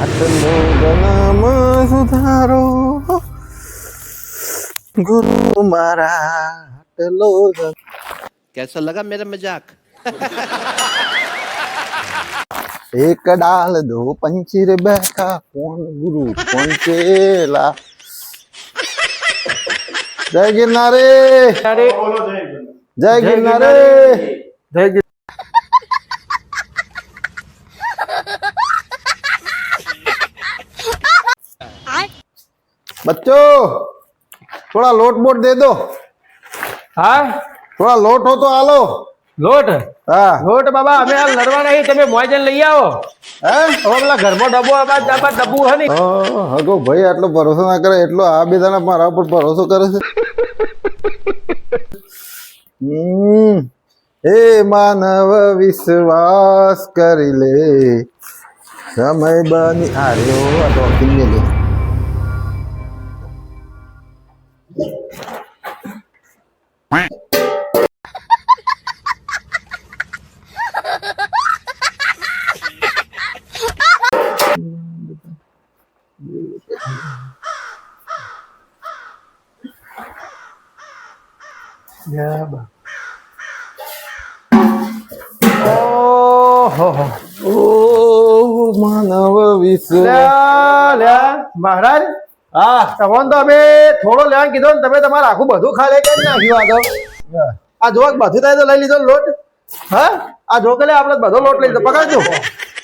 આટલો જન્મ સુધારો गुरु मारा कैसा लगा मेरा मजाक? एक डाल दो पंचीर बैठा कौन गुरु कौन चेला जय गिरनारे जय गिरनारे जय गिर बच्चों थोड़ा लोट बोट दे दो। हाँ थोड़ा लोट हो तो आलो लोट हाँ लोट बाबा हमें हाल लड़वा नहीं तमे मोजन लई आओ हैं હવે પેલા ઘરમાં ડબ્બો આબાદ ડબ્બુ હે ને હગો ભાઈ આટલો ભરોસો ના કરે એટલો આ બેદાના મારા ઉપર ભરોસો કરે છે હે માનવ વિશ્વાસ કરી લે સમય બની આર્યો આ તો કિન્ને લે ઓ માનવ વિશ્વાસ મહારાજ હા તમને તો અમે થોડો લેવાનું કીધો ને તમે તમારે આખું બધું ખાલે કરી નાખ્યું આ જો બધું થાય તો લઈ લીધો લોટ હા આ જો કે આપણે બધો લોટ લઈ લીધો પકડજો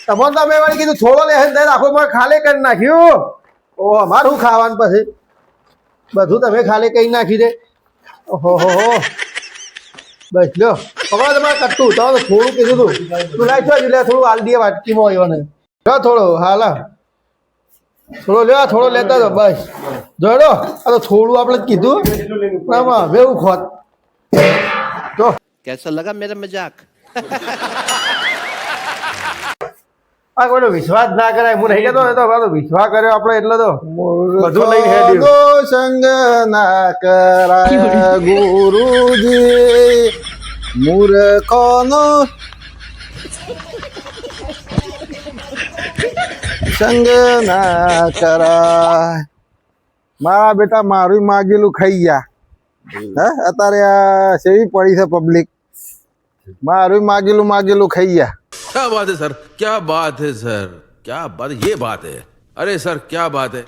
તમને તો અમે વળી કીધું થોડો લે આખું મારે ખાલે કરી નાખ્યું ઓ અમારું ખાવાનું પછી બધું તમે ખાલે કરી નાખી દે ઓહો બસ લ્યો પકડો તમારે કટ્ટું તો થોડું કીધું તું લાઈ છો લે થોડું હાલ દે વાટકીમાં આવ્યો ને થોડો હાલ થોડો લ્યો થોડો લેતા તો બસ જોડો આ તો થોડું આપણે કીધું આમાં હવે એવું ખોટ જો कैसा लगा मेरा मजाक? આ કોઈનો વિશ્વાસ ના કરાય હું નહીં કહેતો તો મારો વિશ્વાસ કર્યો આપણે એટલે તો બધું લઈને હેડ્યું દો સંગ ના કરાય ગુરુજી મૂર્ખોનો સંગ ના કરાય મારા બેટા મારું માગેલું ખાઈ ગયા હે અત્યારે આ સેવી પડી છે પબ્લિક મારું માગેલું ખાઈ ગયા क्या बात है सर, क्या बात है सर, क्या बात, ये बात है, अरे सर क्या बात है।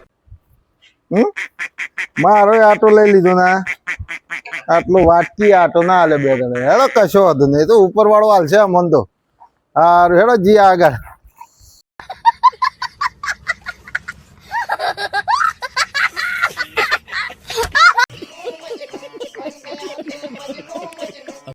મારો આટો લઈ લીધો ને આટલો વાટકી આટો ના હાલે બે ગણે હેડો કશો વાંધો નહીં તો ઉપર વાળો હાલશે મન તો હારું હેડો જી આગળ